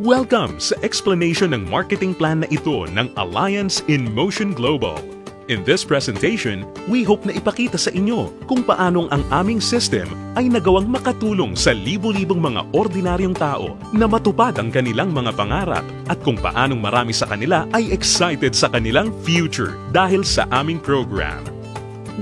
Welcome sa explanation ng marketing plan na ito ng Alliance in Motion Global. In this presentation, we hope na ipakita sa inyo kung paanong ang aming system ay nagawang makatulong sa libo-libong mga ordinaryong tao na matupad ang kanilang mga pangarap at kung paanong marami sa kanila ay excited sa kanilang future dahil sa aming program.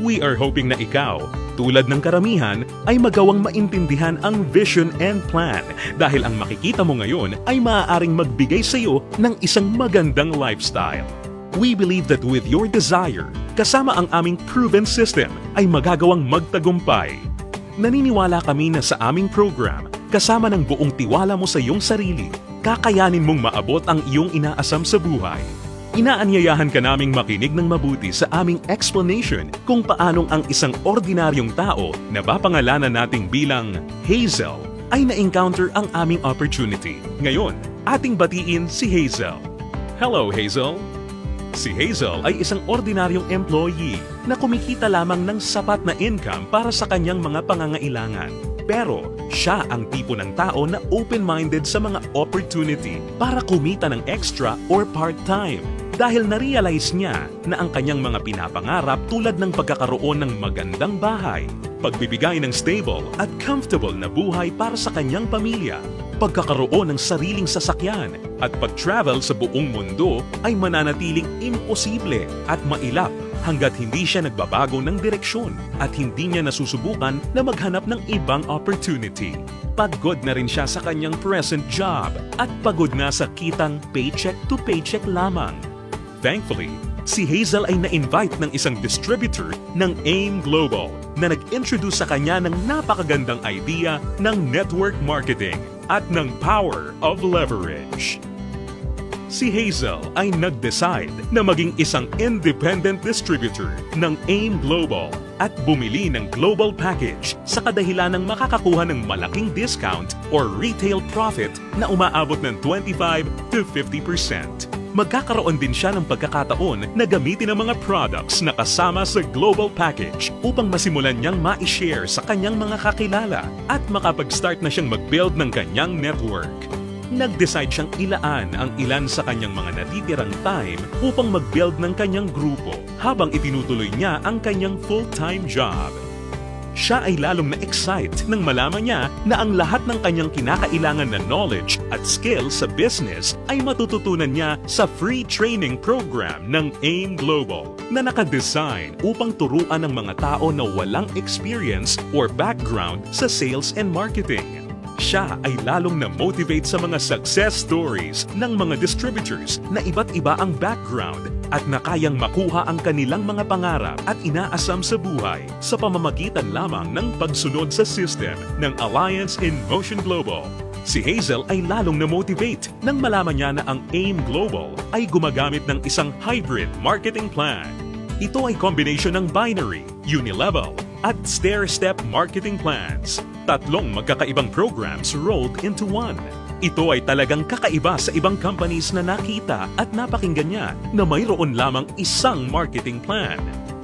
We are hoping na ikaw, tulad ng karamihan, ay magawang maintindihan ang vision and plan dahil ang makikita mo ngayon ay maaaring magbigay sa iyo ng isang magandang lifestyle. We believe that with your desire, kasama ang aming proven system, ay magagawang magtagumpay. Naniniwala kami na sa aming program, kasama ng buong tiwala mo sa iyong sarili, kakayanin mong maabot ang iyong inaasam sa buhay. Inaanyayahan ka naming makinig ng mabuti sa aming explanation kung paanong ang isang ordinaryong tao na papangalanan nating bilang Hazel ay na-encounter ang aming opportunity. Ngayon, ating batiin si Hazel. Hello, Hazel! Si Hazel ay isang ordinaryong employee na kumikita lamang ng sapat na income para sa kanyang mga pangangailangan. Pero siya ang tipo ng tao na open-minded sa mga opportunity para kumita ng extra or part-time dahil na-realize niya na ang kanyang mga pinapangarap tulad ng pagkakaroon ng magandang bahay, pagbibigay ng stable at comfortable na buhay para sa kanyang pamilya, pagkakaroon ng sariling sasakyan at pag-travel sa buong mundo ay mananatiling imposible at mailap hanggat hindi siya nagbabago ng direksyon at hindi niya nasusubukan na maghanap ng ibang opportunity. Pagod na rin siya sa kanyang present job at pagod na sa kitang paycheck to paycheck lamang. Thankfully, si Hazel ay na-invite ng isang distributor ng AIM Global na nag-introduce sa kanya ng napakagandang idea ng network marketing at ng power of leverage. Si Hazel ay nag-decide na maging isang independent distributor ng AIM Global at bumili ng global package sa kadahilan ng makakakuha ng malaking discount or retail profit na umaabot ng 25 to 50%. Magkakaroon din siya ng pagkakataon na gamitin ang mga products na kasama sa global package upang masimulan niyang ma-share sa kanyang mga kakilala at makapag-start na siyang mag-build ng kanyang network. Nag-decide siyang ilaan ang ilan sa kanyang mga natitirang time upang mag-build ng kanyang grupo habang itinutuloy niya ang kanyang full-time job. Siya ay lalong na-excite nang malaman niya na ang lahat ng kanyang kinakailangan na knowledge at skills sa business ay matututunan niya sa free training program ng AIM Global na nakadesign upang turuan ng mga tao na walang experience or background sa sales and marketing. Siya ay lalong na-motivate sa mga success stories ng mga distributors na iba't iba ang background at na kayang makuha ang kanilang mga pangarap at inaasam sa buhay sa pamamagitan lamang ng pagsunod sa system ng Alliance in Motion Global. Si Hazel ay lalong na-motivate nang malaman niya na ang AIM Global ay gumagamit ng isang hybrid marketing plan. Ito ay combination ng binary, unilevel, at stair-step marketing plans. Tatlong magkakaibang programs rolled into one. Ito ay talagang kakaiba sa ibang companies na nakita at napakinggan niya na mayroon lamang isang marketing plan.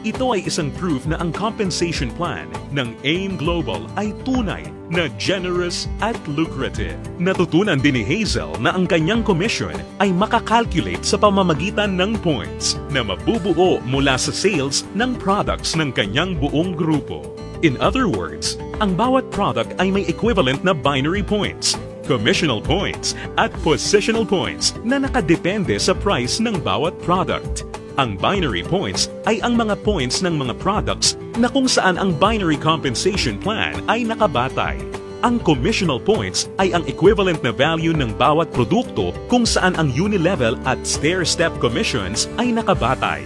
Ito ay isang proof na ang compensation plan ng AIM Global ay tunay na generous at lucrative. Natutunan din ni Hazel na ang kanyang commission ay makakalculate sa pamamagitan ng points na mabubuo mula sa sales ng products ng kanyang buong grupo. In other words, ang bawat product ay may equivalent na binary points, commissional points at positional points na nakadepende sa price ng bawat product. Ang binary points ay ang mga points ng mga products na kung saan ang binary compensation plan ay nakabatay. Ang commissional points ay ang equivalent na value ng bawat produkto kung saan ang unilevel at stair-step commissions ay nakabatay.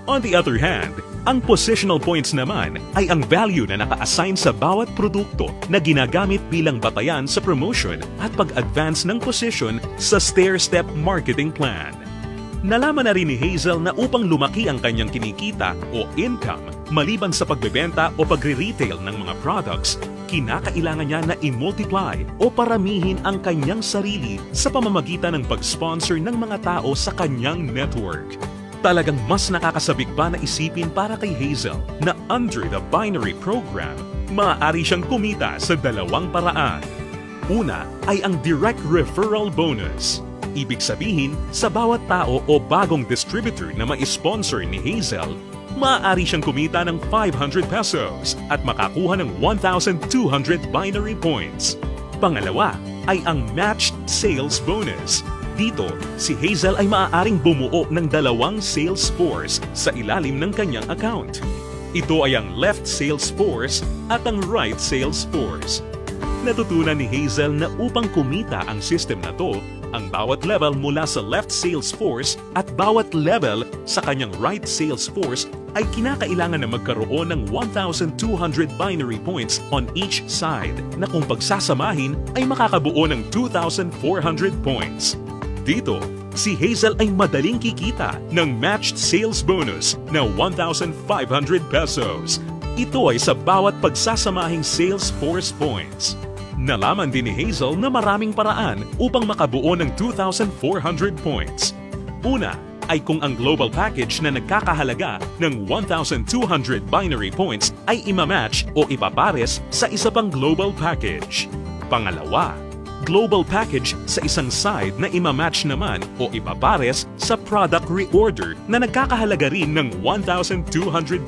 On the other hand, ang positional points naman ay ang value na naka-assign sa bawat produkto na ginagamit bilang batayan sa promotion at pag-advance ng position sa stair-step marketing plan. Nalaman na rin ni Hazel na upang lumaki ang kanyang kinikita o income maliban sa pagbebenta o pagre-retail ng mga products, kinakailangan niya na i-multiply o paramihin ang kanyang sarili sa pamamagitan ng pag-sponsor ng mga tao sa kanyang network. Talagang mas nakakasabik pa na isipin para kay Hazel na under the binary program, maaari siyang kumita sa dalawang paraan. Una ay ang direct referral bonus. Ibig sabihin, sa bawat tao o bagong distributor na ma-sponsor ni Hazel, maaari siyang kumita ng 500 pesos at makakuha ng 1,200 binary points. Pangalawa ay ang matched sales bonus. Dito, si Hazel ay maaaring bumuo ng 2 sales force sa ilalim ng kanyang account. Ito ay ang left sales force at ang right sales force. Natutunan ni Hazel na upang kumita ang system na to, ang bawat level mula sa left sales force at bawat level sa kanyang right sales force ay kinakailangan na magkaroon ng 1,200 binary points on each side na kung pagsasamahin ay makakabuo ng 2,400 points. Dito, si Hazel ay madaling kikita ng matched sales bonus na 1,500 pesos. Ito ay sa bawat pagsasamahing sales force points. Nalaman din ni Hazel na maraming paraan upang makabuo ng 2,400 points. Una ay kung ang global package na nagkakahalaga ng 1,200 binary points ay imamatch o ipapares sa isa pang global package. Pangalawa, global package sa isang side na imamatch naman o ipapares sa product reorder na nagkakahalaga rin ng 1,200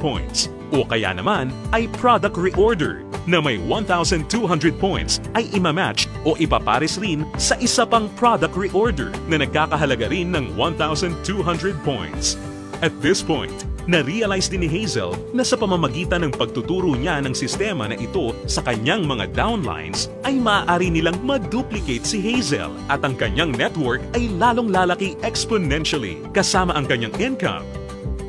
points. O kaya naman ay product reorder na may 1,200 points ay imamatch o ipapares rin sa isa pang product reorder na nagkakahalaga rin ng 1,200 points. At this point, na-realize din ni Hazel na sa pamamagitan ng pagtuturo niya ng sistema na ito sa kanyang mga downlines ay maaari nilang ma-duplicate si Hazel at ang kanyang network ay lalong lalaki exponentially kasama ang kanyang income.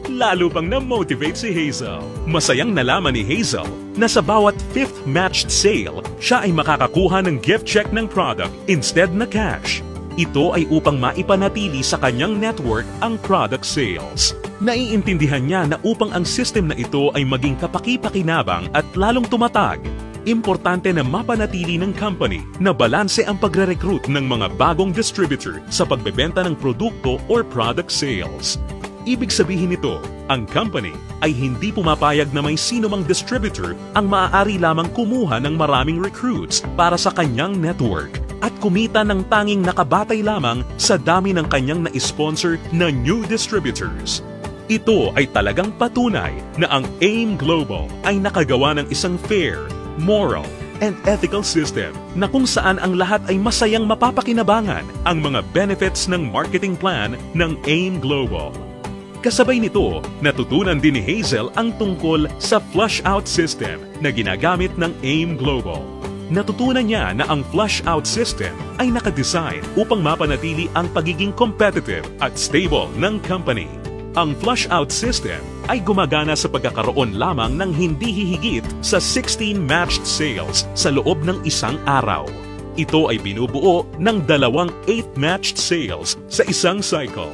Lalo pang na-motivate si Hazel. Masayang nalaman ni Hazel na sa bawat 5th matched sale, siya ay makakakuha ng gift check ng product instead na cash. Ito ay upang maipanatili sa kanyang network ang product sales. Naiintindihan niya na upang ang system na ito ay maging kapaki-pakinabang at lalong tumatag, importante na mapanatili ng company na balanse ang pagre-recruit ng mga bagong distributor sa pagbebenta ng produkto or product sales. Ibig sabihin nito, ang company ay hindi pumapayag na may sino mang distributor ang maaari lamang kumuha ng maraming recruits para sa kanyang network at kumita ng tanging nakabatay lamang sa dami ng kanyang na-sponsor na new distributors. Ito ay talagang patunay na ang AIM Global ay nakagawa ng isang fair, moral, and ethical system na kung saan ang lahat ay masayang mapapakinabangan ang mga benefits ng marketing plan ng AIM Global. Kasabay nito, natutunan din ni Hazel ang tungkol sa flush-out system na ginagamit ng AIM Global. Natutunan niya na ang flush-out system ay nakadesign upang mapanatili ang pagiging competitive at stable ng company. Ang flush-out system ay gumagana sa pagkakaroon lamang ng hindi hihigit sa 16 matched sales sa loob ng isang araw. Ito ay binubuo ng 2 8th matched sales sa isang cycle.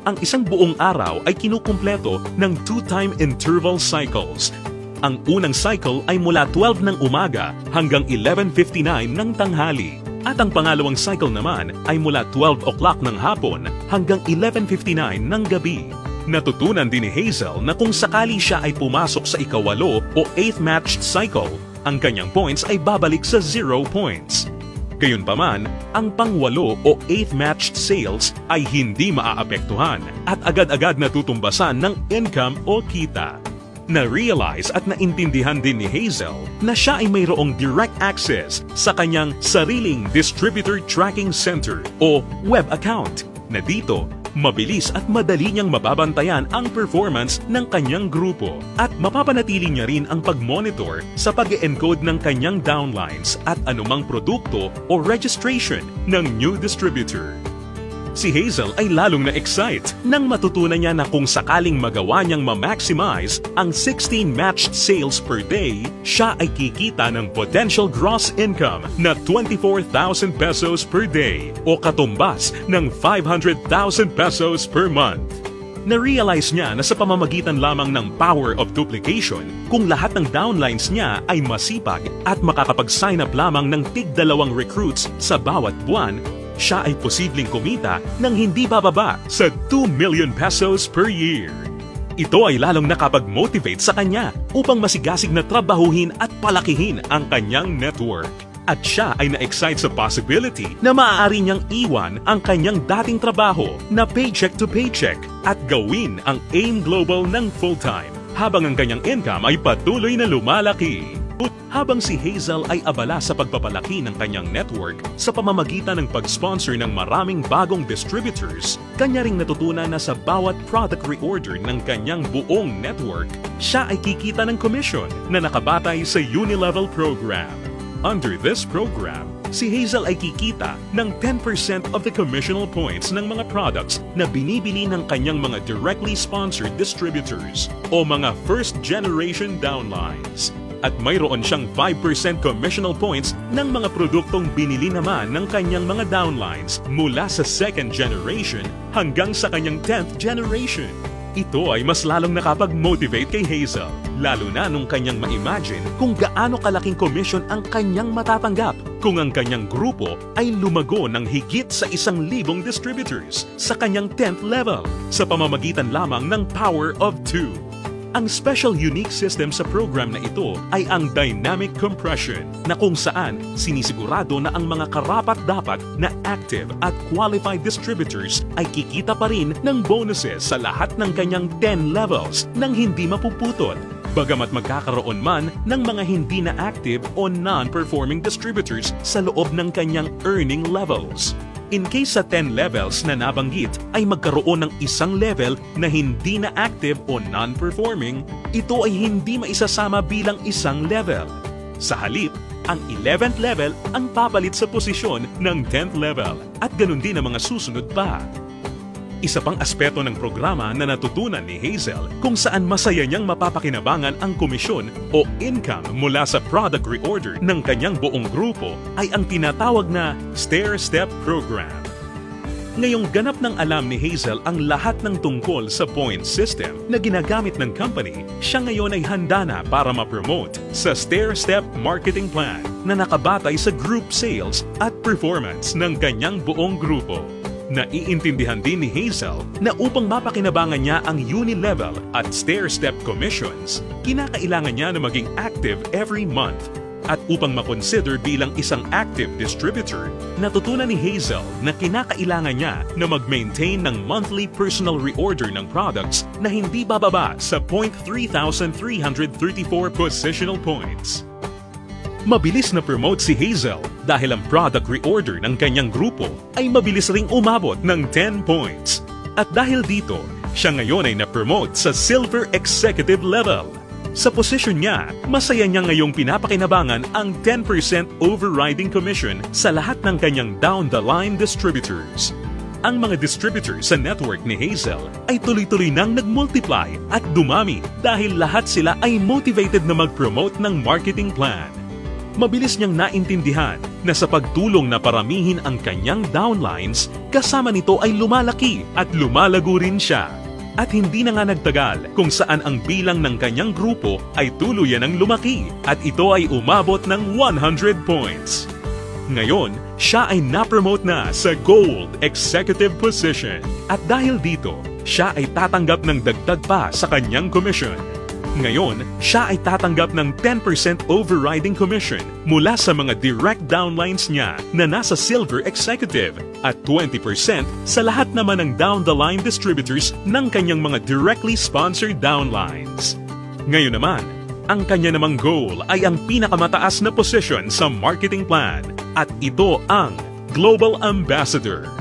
Ang isang buong araw ay kinukumpleto ng 2-time interval cycles. Ang unang cycle ay mula 12 ng umaga hanggang 11:59 ng tanghali. At ang pangalawang cycle naman ay mula 12 o'clock ng hapon hanggang 11:59 ng gabi. Natutunan din ni Hazel na kung sakali siya ay pumasok sa ika-8 o 8th matched cycle, ang kanyang points ay babalik sa 0 points. Gayunpaman, ang pang-8 o 8th matched sales ay hindi maaapektuhan at agad-agad natutumbasan ng income o kita. Na-realize at naintindihan din ni Hazel na siya ay mayroong direct access sa kanyang sariling Distributor Tracking Center o web account na dito mabilis at madali niyang mababantayan ang performance ng kanyang grupo at mapapanatili niya rin ang pag-monitor sa pag-encode ng kanyang downlines at anumang produkto o registration ng new distributor. Si Hazel ay lalong na-excite nang matutunan niya na kung sakaling magawa niyang ma-maximize ang 16 matched sales per day, siya ay kikita ng potential gross income na 24,000 pesos per day o katumbas ng 500,000 pesos per month. Na-realize niya na sa pamamagitan lamang ng power of duplication, kung lahat ng downlines niya ay masipag at makakapag-sign up lamang ng tig-2 recruits sa bawat buwan, siya ay posibleng kumita ng hindi bababa sa 2 million pesos per year. Ito ay lalong nakapag-motivate sa kanya upang masigasig na trabahuhin at palakihin ang kanyang network. At siya ay na-excite sa possibility na maaari niyang iwan ang kanyang dating trabaho na paycheck to paycheck at gawin ang AIM Global ng full-time habang ang kanyang income ay patuloy na lumalaki. Habang si Hazel ay abala sa pagpapalaki ng kanyang network sa pamamagitan ng pag-sponsor ng maraming bagong distributors, kanya ring natutunan na sa bawat product reorder ng kanyang buong network, siya ay kikita ng commission na nakabatay sa Unilevel program. Under this program, si Hazel ay kikita ng 10% of the commissional points ng mga products na binibili ng kanyang mga directly sponsored distributors o mga first-generation downlines. At mayroon siyang 5% commissional points ng mga produktong binili naman ng kanyang mga downlines mula sa second generation hanggang sa kanyang 10th generation. Ito ay mas lalong nakapag-motivate kay Hazel, lalo na nung kanyang ma-imagine kung gaano kalaking commission ang kanyang matatanggap kung ang kanyang grupo ay lumago ng higit sa 1,000 distributors sa kanyang 10th level sa pamamagitan lamang ng Power of 2. Ang special unique system sa program na ito ay ang dynamic compression na kung saan sinisigurado na ang mga karapat-dapat na active at qualified distributors ay kikita pa rin ng bonuses sa lahat ng kanyang 10 levels nang hindi mapuputol. Bagamat magkakaroon man ng mga hindi na active o non-performing distributors sa loob ng kanyang earning levels. In case sa 10 levels na nabanggit ay magkaroon ng isang level na hindi na active o non-performing, ito ay hindi maisasama bilang isang level. Sa halip, ang 11th level ang papalit sa posisyon ng 10th level at ganun din ang mga susunod pa. Isa pang aspeto ng programa na natutunan ni Hazel kung saan masaya niyang mapapakinabangan ang komisyon o income mula sa product reorder ng kanyang buong grupo ay ang tinatawag na stair-step program. Ngayong ganap ng alam ni Hazel ang lahat ng tungkol sa point system na ginagamit ng company, siya ngayon ay handa na para ma-promote sa stair-step marketing plan na nakabatay sa group sales at performance ng kanyang buong grupo. Naiintindihan din ni Hazel na upang mapakinabangan niya ang Unilevel at stair-step commissions, kinakailangan niya na maging active every month. At upang makonsider bilang isang active distributor, natutunan ni Hazel na kinakailangan niya na mag-maintain ng monthly personal reorder ng products na hindi bababa sa 3,334 positional points. Mabilis na promote si Hazel dahil ang product reorder ng kanyang grupo ay mabilis ring umabot ng 10 points. At dahil dito, siya ngayon ay na-promote sa Silver Executive level. Sa posisyon niya, masaya niya ngayong pinapakinabangan ang 10% overriding commission sa lahat ng kanyang down-the-line distributors. Ang mga distributors sa network ni Hazel ay tuloy-tuloy nang nag-multiply at dumami dahil lahat sila ay motivated na mag-promote ng marketing plan. Mabilis niyang naintindihan na sa pagtulong na paramihin ang kanyang downlines, kasama nito ay lumalaki at lumalago rin siya. At hindi na nga nagtagal kung saan ang bilang ng kanyang grupo ay tuluyan ng lumaki at ito ay umabot ng 100 points. Ngayon, siya ay na-promote na sa Gold Executive position at dahil dito, siya ay tatanggap ng dagdag pa sa kanyang commission. Ngayon, siya ay tatanggap ng 10% overriding commission mula sa mga direct downlines niya na nasa Silver Executive at 20% sa lahat naman ng down-the-line distributors ng kanyang mga directly sponsored downlines. Ngayon naman, ang kanya namang goal ay ang pinakamataas na position sa marketing plan at ito ang Global Ambassador.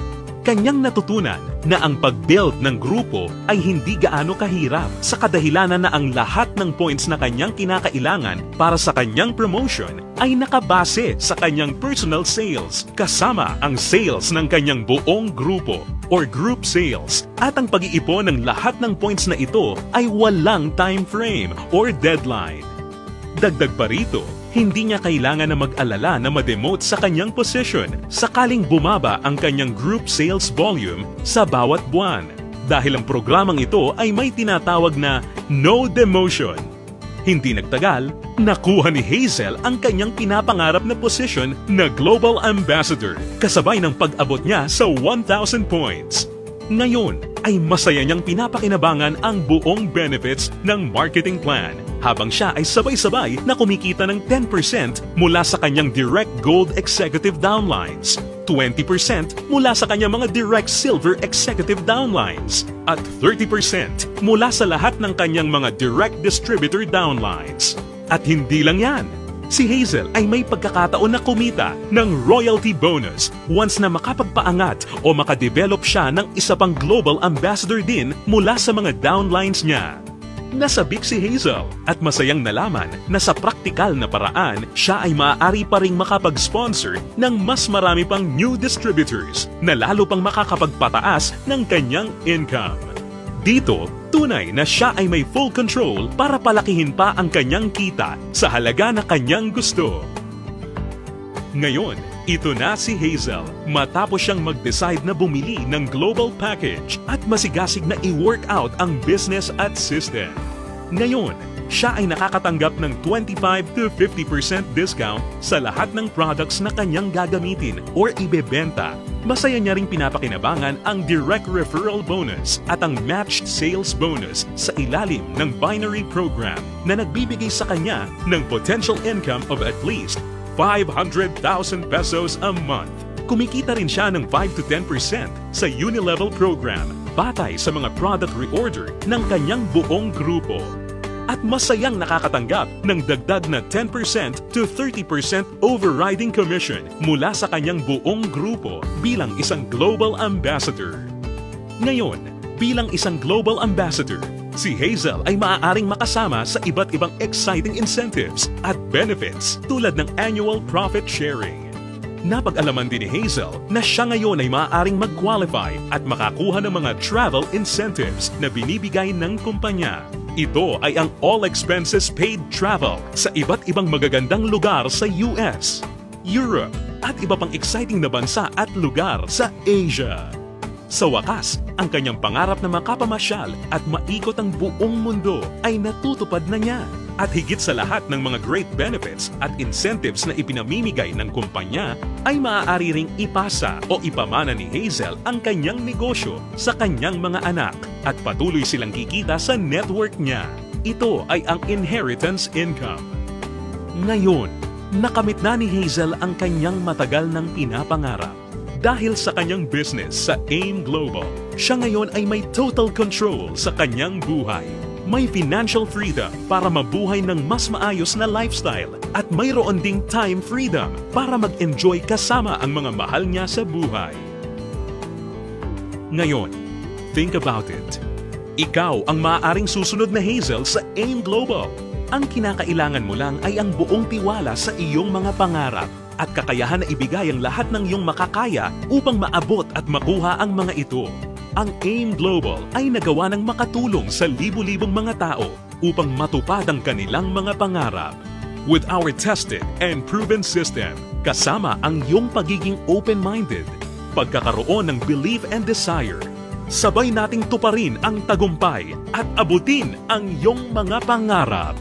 Kanyang natutunan na ang pag-build ng grupo ay hindi gaano kahirap sa kadahilanan na ang lahat ng points na kanyang kinakailangan para sa kanyang promotion ay nakabase sa kanyang personal sales kasama ang sales ng kanyang buong grupo or group sales at ang pag-iipon ng lahat ng points na ito ay walang time frame or deadline. Dagdag pa rito, hindi niya kailangan na mag-alala na ma-demote sa kanyang position sakaling bumaba ang kanyang group sales volume sa bawat buwan dahil ang programang ito ay may tinatawag na no demotion. Hindi nagtagal, nakuha ni Hazel ang kanyang pinapangarap na position na Global Ambassador kasabay ng pag-abot niya sa 1,000 points. Ngayon ay masaya niyang pinapakinabangan ang buong benefits ng marketing plan habang siya ay sabay-sabay na kumikita ng 10% mula sa kanyang direct gold executive downlines, 20% mula sa kanyang mga direct silver executive downlines, at 30% mula sa lahat ng kanyang mga direct distributor downlines. At hindi lang yan, si Hazel ay may pagkakataon na kumita ng royalty bonus once na makapagpaangat o makadevelop siya ng isa pang global ambassador din mula sa mga downlines niya. Nasabik si Hazel at masayang nalaman na sa praktikal na paraan, siya ay maaari pa ring makapag-sponsor ng mas marami pang new distributors na lalo pang makakapagpataas ng kanyang income. Dito, tunay na siya ay may full control para palakihin pa ang kanyang kita sa halaga na kanyang gusto. Ngayon, ito na si Hazel matapos siyang mag-decide na bumili ng global package at masigasig na i-work out ang business at system. Ngayon, siya ay nakakatanggap ng 25 to 50% discount sa lahat ng products na kanyang gagamitin or ibebenta. Masaya niya ring pinapakinabangan ang direct referral bonus at ang matched sales bonus sa ilalim ng binary program na nagbibigay sa kanya ng potential income of at least 500,000 pesos a month. Kumikita rin siya ng 5 to 10% sa Unilevel program batay sa mga product reorder ng kanyang buong grupo. At masayang nakakatanggap ng dagdag na 10% to 30% overriding commission mula sa kanyang buong grupo bilang isang global ambassador. Ngayon, bilang isang global ambassador, si Hazel ay maaaring makasama sa iba't ibang exciting incentives at benefits tulad ng annual profit sharing. Napag-alaman din ni Hazel na siya ngayon ay maaaring mag-qualify at makakuha ng mga travel incentives na binibigay ng kumpanya. Ito ay ang all expenses paid travel sa iba't ibang magagandang lugar sa US, Europe, at iba pang exciting na bansa at lugar sa Asia. Sa wakas, ang kanyang pangarap na makapamasyal at maikot ang buong mundo ay natutupad na niya. At higit sa lahat ng mga great benefits at incentives na ipinamimigay ng kumpanya, ay maaari ring ipasa o ipamana ni Hazel ang kanyang negosyo sa kanyang mga anak at patuloy silang kikita sa network niya. Ito ay ang inheritance income. Ngayon, nakamit na ni Hazel ang kanyang matagal ng pinapangarap. Dahil sa kanyang business sa AIM Global, siya ngayon ay may total control sa kanyang buhay. May financial freedom para mabuhay ng mas maayos na lifestyle at mayroon ding time freedom para mag-enjoy kasama ang mga mahal niya sa buhay. Ngayon, think about it. Ikaw ang maaaring susunod na Hazel sa AIM Global. Ang kinakailangan mo lang ay ang buong tiwala sa iyong mga pangarap at kakayahan na ibigay ang lahat ng iyong makakaya upang maabot at makuha ang mga ito. Ang AIM Global ay nagawa ng makatulong sa libu-libong mga tao upang matupad ang kanilang mga pangarap. With our tested and proven system, kasama ang iyong pagiging open-minded, pagkakaroon ng belief and desire, sabay nating tuparin ang tagumpay at abutin ang iyong mga pangarap.